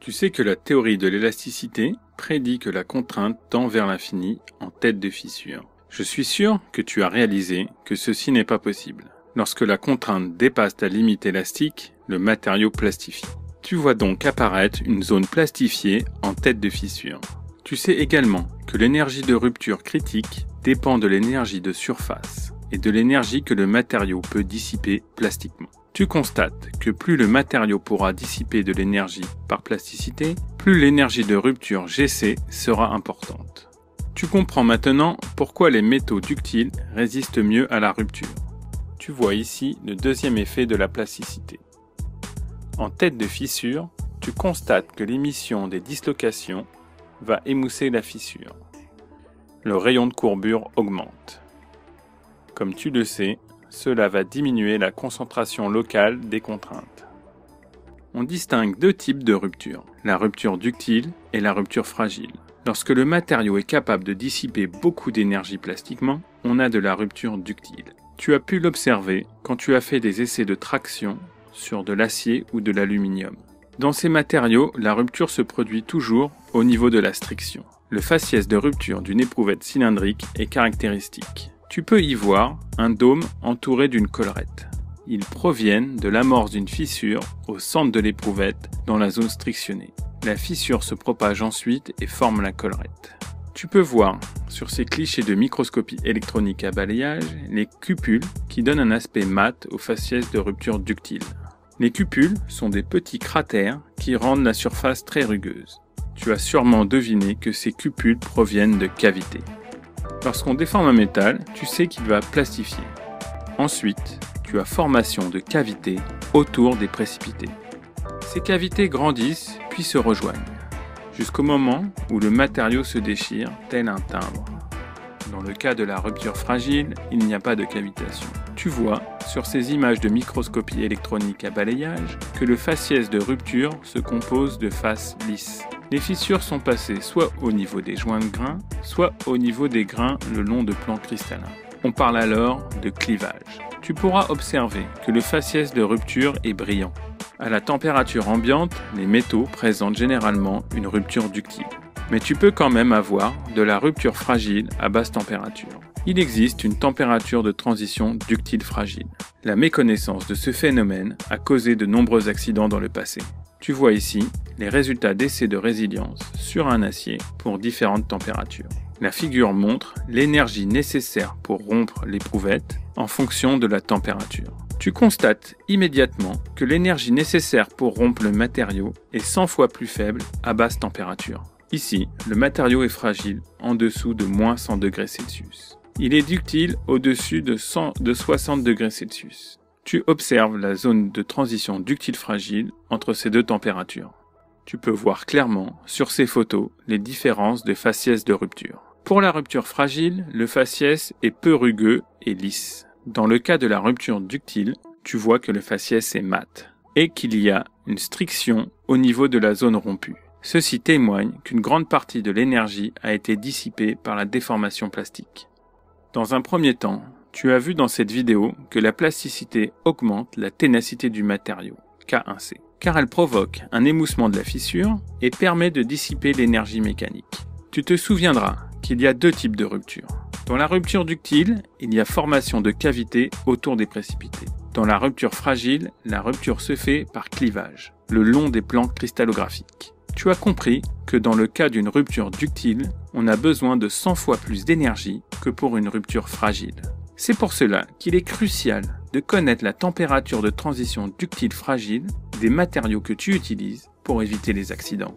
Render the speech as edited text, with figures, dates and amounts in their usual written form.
Tu sais que la théorie de l'élasticité prédit que la contrainte tend vers l'infini en tête de fissure. Je suis sûr que tu as réalisé que ceci n'est pas possible. Lorsque la contrainte dépasse ta limite élastique, le matériau plastifie. Tu vois donc apparaître une zone plastifiée en tête de fissure. Tu sais également que l'énergie de rupture critique dépend de l'énergie de surface et de l'énergie que le matériau peut dissiper plastiquement. Tu constates que plus le matériau pourra dissiper de l'énergie par plasticité, plus l'énergie de rupture Gc sera importante. Tu comprends maintenant pourquoi les métaux ductiles résistent mieux à la rupture. Tu vois ici le deuxième effet de la plasticité. En tête de fissure, tu constates que l'émission des dislocations va émousser la fissure. Le rayon de courbure augmente. Comme tu le sais, cela va diminuer la concentration locale des contraintes. On distingue deux types de rupture, la rupture ductile et la rupture fragile. Lorsque le matériau est capable de dissiper beaucoup d'énergie plastiquement, on a de la rupture ductile. Tu as pu l'observer quand tu as fait des essais de traction sur de l'acier ou de l'aluminium. Dans ces matériaux, la rupture se produit toujours au niveau de la striction. Le faciès de rupture d'une éprouvette cylindrique est caractéristique. Tu peux y voir un dôme entouré d'une collerette. Ils proviennent de l'amorce d'une fissure au centre de l'éprouvette dans la zone strictionnée. La fissure se propage ensuite et forme la collerette. Tu peux voir sur ces clichés de microscopie électronique à balayage les cupules qui donnent un aspect mat au faciès de rupture ductile. Les cupules sont des petits cratères qui rendent la surface très rugueuse. Tu as sûrement deviné que ces cupules proviennent de cavités. Lorsqu'on déforme un métal, tu sais qu'il va plastifier. Ensuite, tu as formation de cavités autour des précipités. Ces cavités grandissent puis se rejoignent, jusqu'au moment où le matériau se déchire tel un timbre. Dans le cas de la rupture fragile, il n'y a pas de cavitation. Tu vois, sur ces images de microscopie électronique à balayage, que le faciès de rupture se compose de faces lisses. Les fissures sont passées soit au niveau des joints de grains, soit au niveau des grains le long de plans cristallins. On parle alors de clivage. Tu pourras observer que le faciès de rupture est brillant. À la température ambiante, les métaux présentent généralement une rupture ductile. Mais tu peux quand même avoir de la rupture fragile à basse température. Il existe une température de transition ductile fragile. La méconnaissance de ce phénomène a causé de nombreux accidents dans le passé. Tu vois ici les résultats d'essais de résilience sur un acier pour différentes températures. La figure montre l'énergie nécessaire pour rompre l'éprouvette en fonction de la température. Tu constates immédiatement que l'énergie nécessaire pour rompre le matériau est 100 fois plus faible à basse température. Ici, le matériau est fragile en dessous de moins 100 degrés Celsius. Il est ductile au-dessus de 60 degrés Celsius. Tu observes la zone de transition ductile-fragile entre ces deux températures. Tu peux voir clairement sur ces photos les différences de faciès de rupture. Pour la rupture fragile, le faciès est peu rugueux et lisse. Dans le cas de la rupture ductile, tu vois que le faciès est mat et qu'il y a une striction au niveau de la zone rompue. Ceci témoigne qu'une grande partie de l'énergie a été dissipée par la déformation plastique. Dans un premier temps, tu as vu dans cette vidéo que la plasticité augmente la ténacité du matériau, K1C, car elle provoque un émoussement de la fissure et permet de dissiper l'énergie mécanique. Tu te souviendras qu'il y a deux types de rupture. Dans la rupture ductile, il y a formation de cavités autour des précipités. Dans la rupture fragile, la rupture se fait par clivage, le long des plans cristallographiques. Tu as compris que dans le cas d'une rupture ductile, on a besoin de 100 fois plus d'énergie que pour une rupture fragile. C'est pour cela qu'il est crucial de connaître la température de transition ductile fragile des matériaux que tu utilises pour éviter les accidents.